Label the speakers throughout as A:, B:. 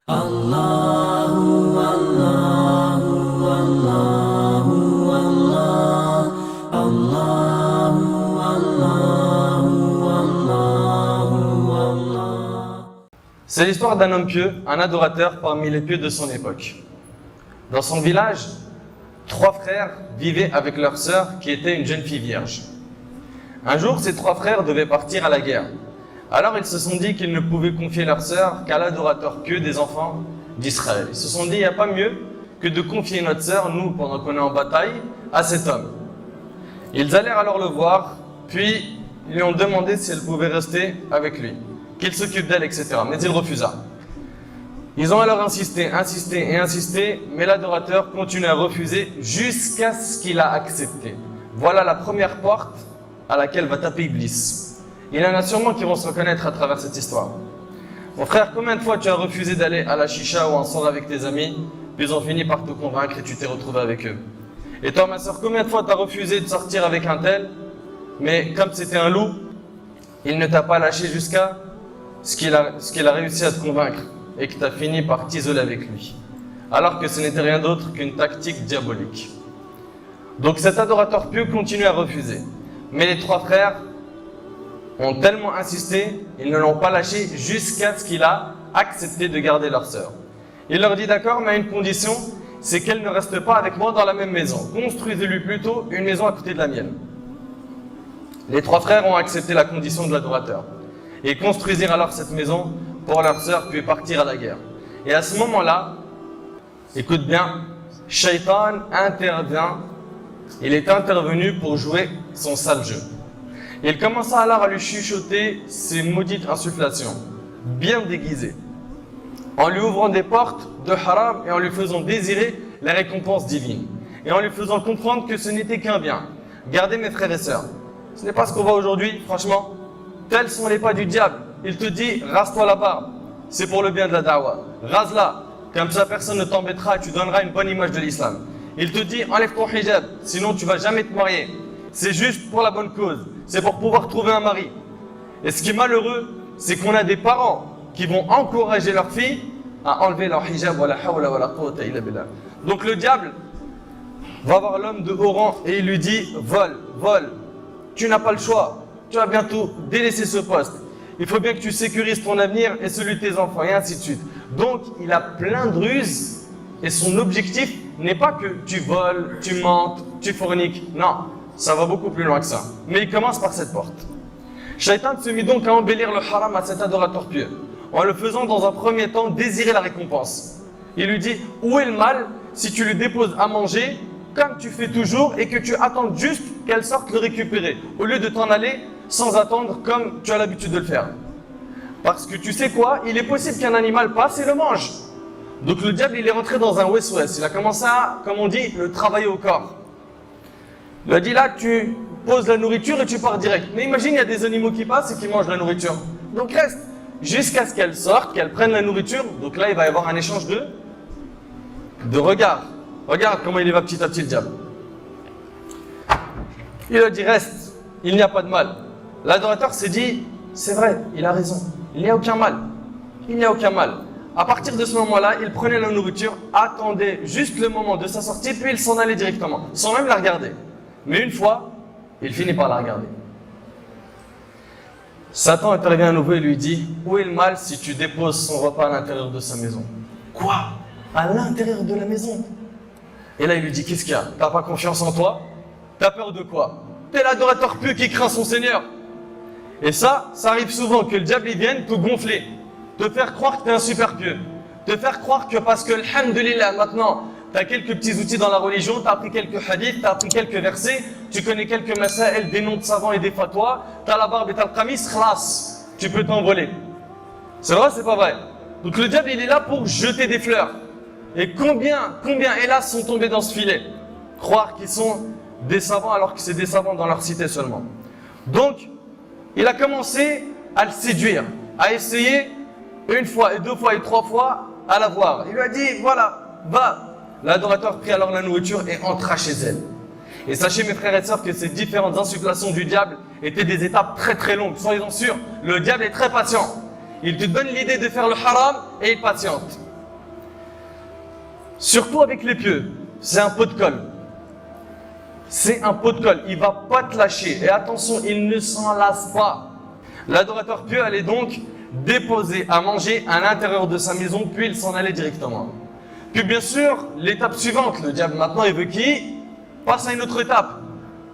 A: Allahu Allahu Allahu Allah Allahu Allahu Allahu Allah.
B: C'est l'histoire d'un homme pieux, un adorateur parmi les pieux de son époque. Dans son village, 3 frères vivaient avec leur sœur qui était une jeune fille vierge. Un jour, ces 3 frères devaient partir à la guerre. Alors ils se sont dit qu'ils ne pouvaient confier leur sœur qu'à l'adorateur pieux des enfants d'Israël. Ils se sont dit, il n'y a pas mieux que de confier notre sœur, nous, pendant qu'on est en bataille, à cet homme. Ils allèrent alors le voir, puis ils lui ont demandé si elle pouvait rester avec lui, qu'il s'occupe d'elle, etc. Mais il refusa. Ils ont alors insisté, mais l'adorateur continue à refuser jusqu'à ce qu'il a accepté. Voilà la première porte à laquelle va taper Iblis. Il y en a sûrement qui vont se reconnaître à travers cette histoire. Mon frère, combien de fois tu as refusé d'aller à la chicha ou en soirée avec tes amis, puis ils ont fini par te convaincre et tu t'es retrouvé avec eux? Et toi, ma soeur, combien de fois tu as refusé de sortir avec un tel, mais comme c'était un loup, il ne t'a pas lâché jusqu'à ce qu'il a réussi à te convaincre et que tu as fini par t'isoler avec lui, alors que ce n'était rien d'autre qu'une tactique diabolique. Donc cet adorateur pieux continue à refuser. Mais les 3 frères ont tellement insisté, ils ne l'ont pas lâché jusqu'à ce qu'il a accepté de garder leur sœur. Il leur dit d'accord, mais à une condition, c'est qu'elle ne reste pas avec moi dans la même maison. Construisez-lui plutôt une maison à côté de la mienne. Les 3 frères ont accepté la condition de l'adorateur et construisirent alors cette maison pour leur sœur, puis partir à la guerre. Et à ce moment-là, écoute bien, Shaitan intervient, il est intervenu pour jouer son sale jeu. Il commença alors à lui chuchoter ses maudites insufflations, bien déguisées, en lui ouvrant des portes de haram et en lui faisant désirer les récompenses divines, et en lui faisant comprendre que ce n'était qu'un bien. Gardez mes frères et sœurs, ce n'est pas ce qu'on voit aujourd'hui, franchement. Tels sont les pas du diable. Il te dit, rase-toi la barbe, c'est pour le bien de la da'wah. Rase-la, comme ça personne ne t'embêtera et tu donneras une bonne image de l'islam. Il te dit, enlève ton hijab, sinon tu vas jamais te marier. C'est juste pour la bonne cause, c'est pour pouvoir trouver un mari. Et ce qui est malheureux, c'est qu'on a des parents qui vont encourager leurs filles à enlever leur hijab. Donc le diable va voir l'homme de haut rang et il lui dit, vole, tu n'as pas le choix, tu vas bientôt délaisser ce poste. Il faut bien que tu sécurises ton avenir et celui de tes enfants, et ainsi de suite. Donc il a plein de ruses et son objectif n'est pas que tu voles, tu mentes, tu forniques. Non, ça va beaucoup plus loin que ça. Mais il commence par cette porte. Shaitan se mit donc à embellir le haram à cet adorateur pieux, en le faisant dans un premier temps désirer la récompense. Il lui dit, où est le mal si tu lui déposes à manger, comme tu fais toujours, et que tu attends juste qu'elle sorte le récupérer, au lieu de t'en aller sans attendre comme tu as l'habitude de le faire. Parce que tu sais quoi, il est possible qu'un animal passe et le mange. Donc le diable, il est rentré dans un west-west. Il a commencé à, comme on dit, le travailler au corps. Il a dit là, tu poses la nourriture et tu pars direct. Mais imagine, il y a des animaux qui passent et qui mangent la nourriture. Donc reste jusqu'à ce qu'elle sorte, qu'elle prenne la nourriture. Donc là, il va y avoir un échange de regards. Regarde comment il y va petit à petit le diable. Il a dit reste, il n'y a pas de mal. L'adorateur s'est dit, c'est vrai, il a raison. Il n'y a aucun mal. Il n'y a aucun mal. À partir de ce moment-là, il prenait la nourriture, attendait juste le moment de sa sortie, puis il s'en allait directement, sans même la regarder. Mais une fois, il finit par la regarder. Satan intervient à nouveau et lui dit, où est le mal si tu déposes son repas à l'intérieur de sa maison? Quoi? À l'intérieur de la maison? Et là, il lui dit, qu'est-ce qu'il y a? T'as pas confiance en toi? T'as peur de quoi? T'es l'adorateur pieux qui craint son Seigneur. Et ça arrive souvent que le diable il vienne te gonfler, te faire croire que tu es un super pieux, te faire croire que parce que, alhamdulillah, maintenant, tu as quelques petits outils dans la religion, tu as appris quelques hadiths, tu as appris quelques versets, tu connais quelques masaël, des noms de savants et des fatwas, tu as la barbe et tu as le qamis, khlas, tu peux t'envoler. C'est vrai, c'est pas vrai? Donc le diable, il est là pour jeter des fleurs. Et combien, hélas, sont tombés dans ce filet? Croire qu'ils sont des savants alors que c'est des savants dans leur cité seulement. Donc, il a commencé à le séduire, à essayer une fois et 2 fois et 3 fois à la voir. Il lui a dit, voilà, va. L'adorateur prit alors la nourriture et entra chez elle. Et sachez mes frères et sœurs que ces différentes insufflations du diable étaient des étapes très très longues. Soyez-en sûrs, le diable est très patient. Il te donne l'idée de faire le haram et il patiente. Surtout avec les pieux, c'est un pot de colle. C'est un pot de colle, il ne va pas te lâcher. Et attention, il ne s'en lasse pas. L'adorateur pieux allait donc déposer à manger à l'intérieur de sa maison, puis il s'en allait directement. Puis bien sûr, l'étape suivante, le diable maintenant il veut qui passe à une autre étape.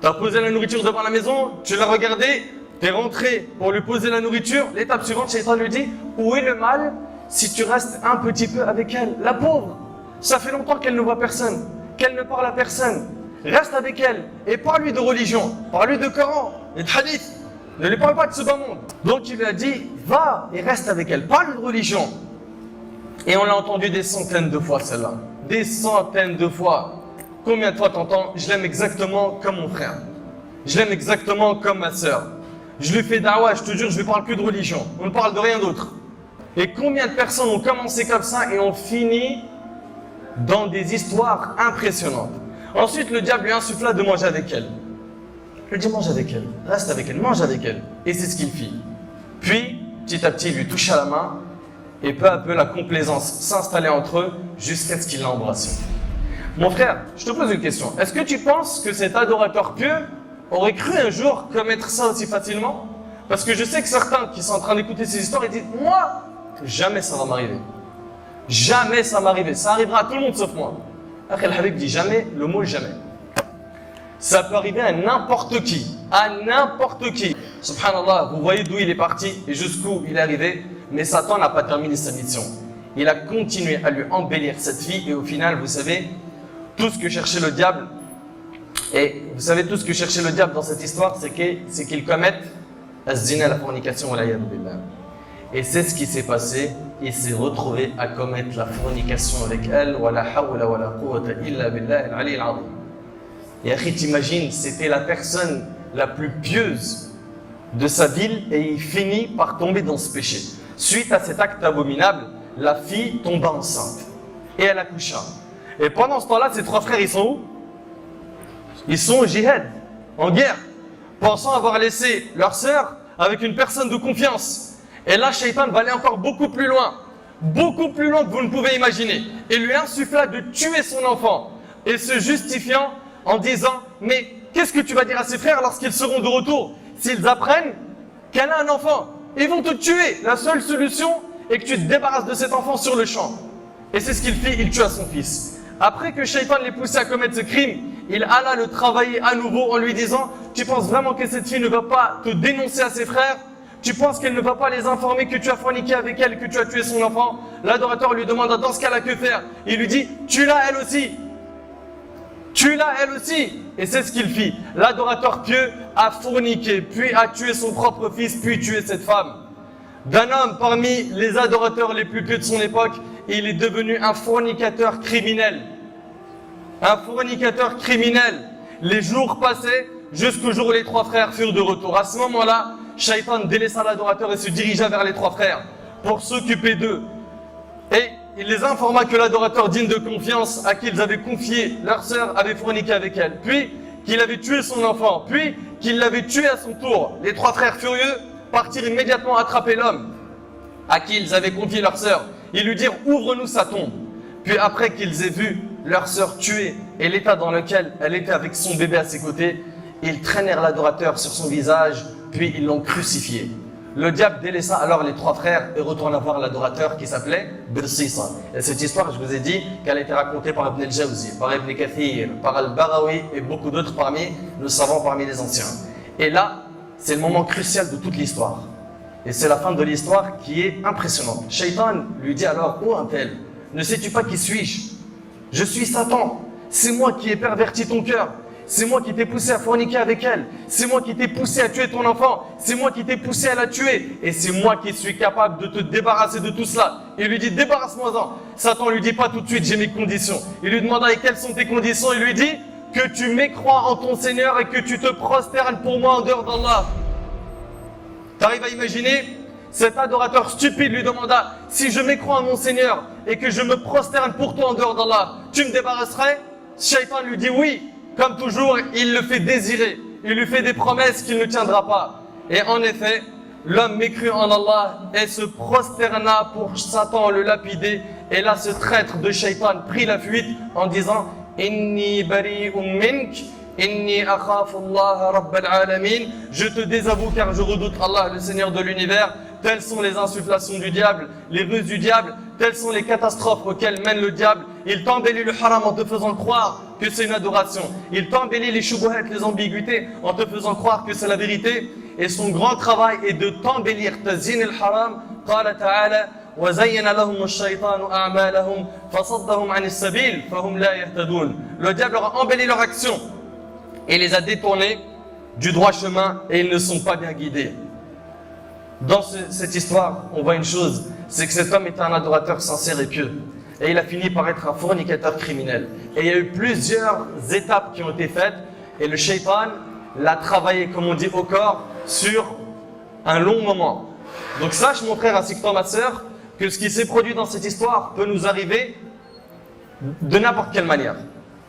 B: Tu as posé la nourriture devant la maison, tu l'as regardé, tu es rentré pour lui poser la nourriture. L'étape suivante, Shaitan lui dit, où est le mal si tu restes un petit peu avec elle? La pauvre, ça fait longtemps qu'elle ne voit personne, qu'elle ne parle à personne. Reste avec elle et parle-lui de religion, parle-lui de Coran et de hadith. Ne lui parle pas de ce bas monde. Donc il lui a dit, va et reste avec elle, parle de religion. Et on l'a entendu des centaines de fois celle-là. Des centaines de fois. Combien de fois t'entends, je l'aime exactement comme mon frère. Je l'aime exactement comme ma sœur. Je lui fais da'wah, je te jure, je ne parle que de religion. On ne parle de rien d'autre. Et combien de personnes ont commencé comme ça et ont fini dans des histoires impressionnantes. Ensuite, le diable lui insuffla de manger avec elle. Il lui dit, mange avec elle, reste avec elle, mange avec elle. Et c'est ce qu'il fit. Puis, petit à petit, il lui toucha la main et peu à peu, la complaisance s'installait entre eux jusqu'à ce qu'il l'embrasse. Mon frère, je te pose une question. Est-ce que tu penses que cet adorateur pieux aurait cru un jour commettre ça aussi facilement? Parce que je sais que certains qui sont en train d'écouter ces histoires, ils disent, moi, jamais ça va m'arriver. Jamais ça m'arriver. Ça arrivera à tout le monde sauf moi. Akh el-Habib dit jamais, le mot jamais. Ça peut arriver à n'importe qui. À n'importe qui. Subhanallah, vous voyez d'où il est parti et jusqu'où il est arrivé. Mais Satan n'a pas terminé sa mission. Il a continué à lui embellir cette vie et au final, vous savez, tout ce que cherchait le diable, et vous savez tout ce que cherchait le diable dans cette histoire, c'est qu'il commette az-zina, la fornication, wa l'iyadu billah. Et c'est ce qui s'est passé. Il s'est retrouvé à commettre la fornication avec elle. Wa la hawla wa la quwwata illa billah al-ali al-azim. Et Akhi, t'imagines, c'était la personne la plus pieuse de sa ville et il finit par tomber dans ce péché. Suite à cet acte abominable, la fille tomba enceinte et elle accoucha. Et pendant ce temps-là, ses trois frères, ils sont où? Ils sont au jihad, en guerre, pensant avoir laissé leur sœur avec une personne de confiance. Et là, Shaitan va aller encore beaucoup plus loin que vous ne pouvez imaginer. Et lui insuffla de tuer son enfant et se justifiant en disant, mais qu'est-ce que tu vas dire à ses frères lorsqu'ils seront de retour? S'ils apprennent qu'elle a un enfant, ils vont te tuer. La seule solution est que tu te débarrasses de cet enfant sur le champ. Et c'est ce qu'il fit, il tua son fils. Après que Shaitan l'ait poussé à commettre ce crime, il alla le travailler à nouveau en lui disant, tu penses vraiment que cette fille ne va pas te dénoncer à ses frères? Tu penses qu'elle ne va pas les informer que tu as forniqué avec elle, que tu as tué son enfant? L'adorateur lui demanda dans ce cas-là que faire. Il lui dit, tue-la elle aussi. Tue-la elle aussi. Et c'est ce qu'il fit. L'adorateur pieux a forniqué, puis a tué son propre fils, puis tué cette femme. D'un homme parmi les adorateurs les plus pieux de son époque, il est devenu un fornicateur criminel. Un fornicateur criminel. Les jours passaient jusqu'au jour où les trois frères furent de retour. À ce moment-là, Shaitan délaissa l'adorateur et se dirigea vers les trois frères pour s'occuper d'eux. Et il les informa que l'adorateur digne de confiance à qui ils avaient confié leur sœur avait forniqué avec elle. Puis qu'il avait tué son enfant. Puis qu'il l'avait tué à son tour. Les trois frères furieux partirent immédiatement attraper l'homme à qui ils avaient confié leur sœur. Ils lui dirent, ouvre-nous sa tombe. Puis après qu'ils aient vu leur sœur tuée et l'état dans lequel elle était avec son bébé à ses côtés, ils traînèrent l'adorateur sur son visage, puis ils l'ont crucifié. Le diable délaissa alors les trois frères et retourna voir l'adorateur qui s'appelait Birsisa. Et cette histoire, je vous ai dit qu'elle a été racontée par Ibn al-Jawzi, par Ibn Kathir, par Al-Barawi et beaucoup d'autres parmi nos savants, parmi les anciens. Et là, c'est le moment crucial de toute l'histoire. Et c'est la fin de l'histoire qui est impressionnante. Shaitan lui dit alors, oh un tel, ne sais-tu pas qui suis-je? Je suis Satan, c'est moi qui ai perverti ton cœur. C'est moi qui t'ai poussé à forniquer avec elle. C'est moi qui t'ai poussé à tuer ton enfant. C'est moi qui t'ai poussé à la tuer. Et c'est moi qui suis capable de te débarrasser de tout cela. Il lui dit, débarrasse-moi-en. Satan lui dit pas tout de suite, j'ai mes conditions. Il lui demanda, et quelles sont tes conditions? Il lui dit, que tu mécrois en ton Seigneur et que tu te prosternes pour moi en dehors d'Allah. T'arrives à imaginer? Cet adorateur stupide lui demanda, si je mécrois en mon Seigneur et que je me prosterne pour toi en dehors d'Allah, tu me débarrasserais? Shaitan lui dit oui. Comme toujours, il le fait désirer. Il lui fait des promesses qu'il ne tiendra pas. Et en effet, l'homme mécrut en Allah et se prosterna pour Satan le lapider Et là, ce traître de Shaitan prit la fuite en disant Inni bari'un mink, inni akhafu Allah rabbal alamin. Je te désavoue car je redoute Allah, le Seigneur de l'univers. Telles sont les insufflations du diable, les ruses du diable, telles sont les catastrophes auxquelles mène le diable. Il t'embellit le haram en te faisant croire que c'est une adoration. Il t'embellit les shubuhat, les ambiguïtés, en te faisant croire que c'est la vérité. Et son grand travail est de t'embellir. Tazin al-haram, qala ta'ala, وَزَيَّنَ لَهُمُ الشَّيْطَانُ أَعْمَالَهُمْ فَصَدَّهُمْ عَنِ السَّبِيلِ فَهُمْ لَا يَهْتَدُونَ. Le diable leur a embelli leur action et les a détournés du droit chemin et ils ne sont pas bien guidés. Dans cette histoire, on voit une chose, c'est que cet homme était un adorateur sincère et pieux. Et il a fini par être un fornicateur criminel. Et il y a eu plusieurs étapes qui ont été faites. Et le shaitan l'a travaillé, comme on dit, au corps, sur un long moment. Donc sache, mon frère, ainsi que toi, ma sœur, que ce qui s'est produit dans cette histoire peut nous arriver de n'importe quelle manière.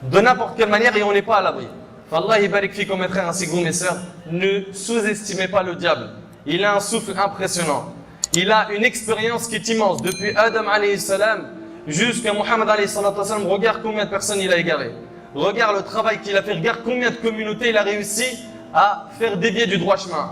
B: De n'importe quelle manière et on n'est pas à l'abri. Allah barik fikum, mes frères, ainsi que vous, mes sœurs, ne sous-estimez pas le diable. Il a un souffle impressionnant. Il a une expérience qui est immense. Depuis Adam alayhi salam jusqu'à Muhammad alayhi salam, regarde combien de personnes il a égaré. Regarde le travail qu'il a fait. Regarde combien de communautés il a réussi à faire dévier du droit chemin.